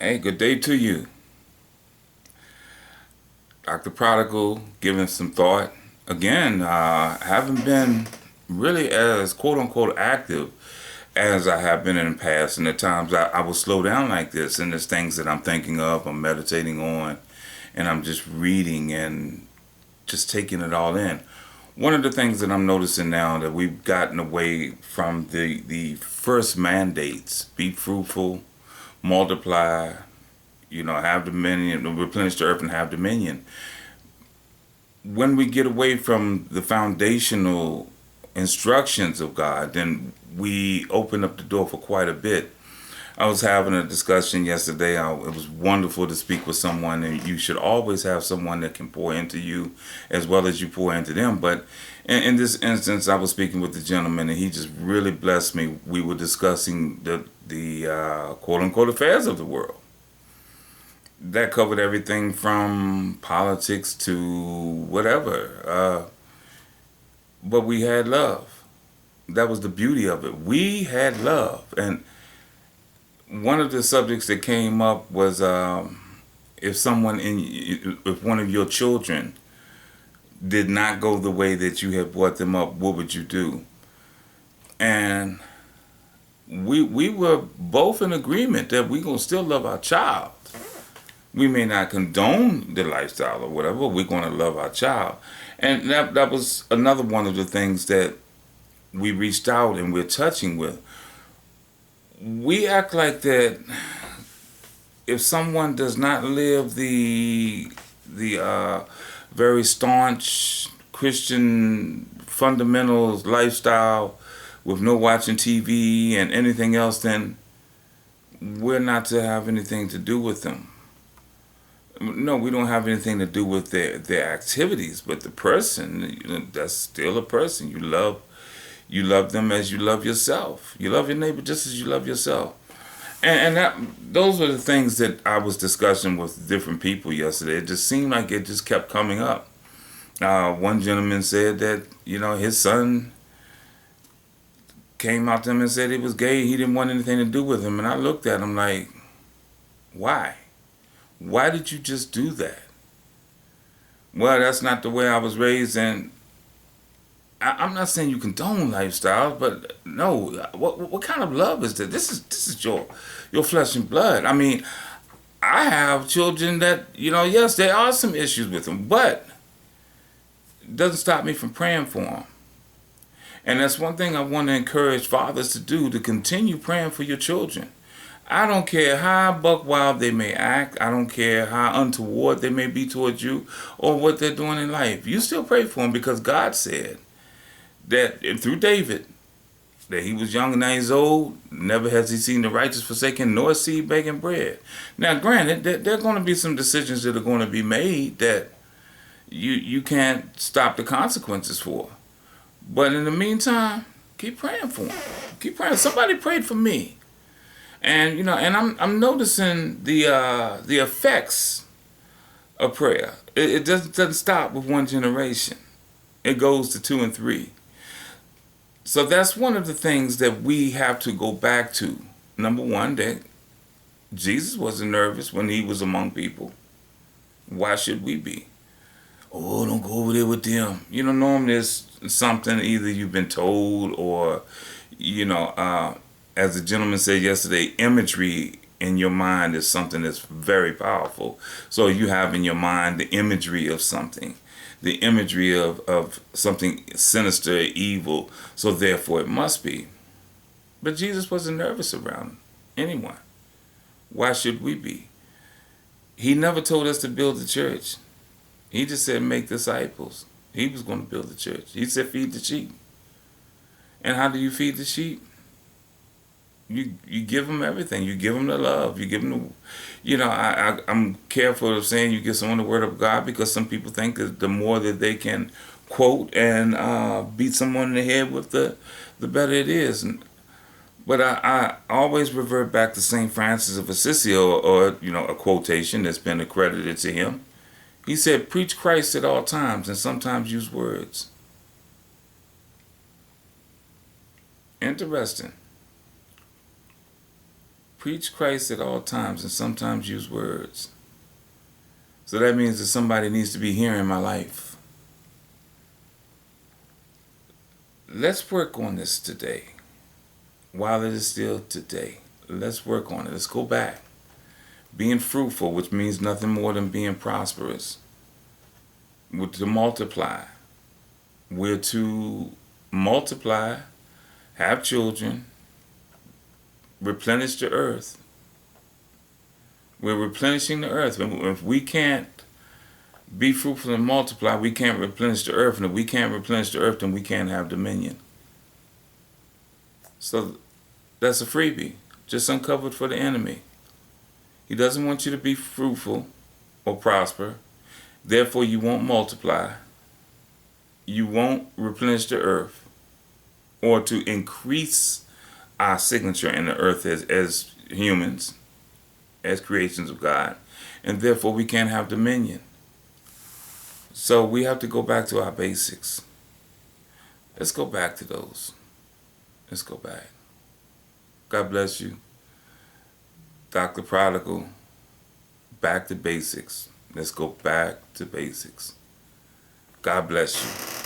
Hey, good day to you. Dr. Prodigal, giving some thought. Again, haven't been really as quote unquote active as I have been in the past. And at times I will slow down like this, and there's things that I'm thinking of, I'm meditating on, and I'm just reading and just taking it all in. One of the things that I'm noticing now that we've gotten away from the first mandates: be fruitful, multiply, have dominion, replenish the earth and have dominion. When we get away from the foundational instructions of God, then we open up the door for quite a bit. I was having a discussion yesterday. It was wonderful to speak with someone, and you should always have someone that can pour into you as well as you pour into them. But in this instance, I was speaking with the gentleman, and he just really blessed me. We were discussing the quote unquote affairs of the world. That covered everything from politics to whatever. But we had love. That was the beauty of it. We had love. And one of the subjects that came up was if one of your children did not go the way that you had brought them up, what would you do? And we were both in agreement that we're going to still love our child. We may not condone the lifestyle or whatever, but we're going to love our child. And that was another one of the things that we reached out and we're touching with. We act like that if someone does not live the very staunch Christian fundamentals lifestyle with no watching TV and anything else, then we're not to have anything to do with them. No, we don't have anything to do with their activities, but the person, that's still a person. You love them as you love yourself. You love your neighbor just as you love yourself. And those were the things that I was discussing with different people yesterday. It just seemed like it just kept coming up. One gentleman said that, his son came out to him and said he was gay. He didn't want anything to do with him. And I looked at him like, why? Why did you just do that? Well, that's not the way I was raised, and I'm not saying you condone lifestyles, but no, what kind of love is that? This is your flesh and blood. I mean, I have children that yes, there are some issues with them, but it doesn't stop me from praying for them. And that's one thing I want to encourage fathers to do: to continue praying for your children. I don't care how buck wild they may act. I don't care how untoward they may be towards you or what they're doing in life. You still pray for them, because God said that through David, that he was young and now he's old. Never has he seen the righteous forsaken, nor seed begging bread. Now, granted, there are going to be some decisions that are going to be made that you can't stop the consequences for. But in the meantime, keep praying for them. Keep praying. Somebody prayed for me. And and I'm noticing the effects of prayer. It doesn't stop with one generation. It goes to 2 and 3. So that's one of the things that we have to go back to. Number one, that Jesus wasn't nervous when he was among people. Why should we be? Oh, don't go over there with them. Normally there's something either you've been told or as the gentleman said yesterday, imagery in your mind is something that's very powerful. So you have in your mind the imagery of something, the imagery of something sinister, evil, so therefore it must be. But Jesus wasn't nervous around anyone. Why should we be? He never told us to build the church. He just said make disciples. He was going to build the church. He said feed the sheep. And how do you feed the sheep? You give them everything. You give them the love. You give them I'm careful of saying you give someone the word of God, because some people think that the more that they can quote and beat someone in the head with, the better it is. But I always revert back to St. Francis of Assisi, or a quotation that's been accredited to him. He said, preach Christ at all times and sometimes use words. Interesting. Preach Christ at all times and sometimes use words. So that means that somebody needs to be hearing my life. Let's work on this today. While it is still today. Let's work on it. Let's go back. Being fruitful, which means nothing more than being prosperous. We're to multiply. We're to multiply, have children, replenish the earth. We're replenishing the earth. If we can't be fruitful and multiply, we can't replenish the earth. And if we can't replenish the earth, then we can't have dominion. So that's a freebie, just uncovered for the enemy. He doesn't want you to be fruitful or prosper. Therefore, you won't multiply. You won't replenish the earth or to increase our signature in the earth as humans, as creations of God. And therefore, we can't have dominion. So we have to go back to our basics. Let's go back to those. Let's go back. God bless you. Dr. Prodigal, back to basics. Let's go back to basics. God bless you.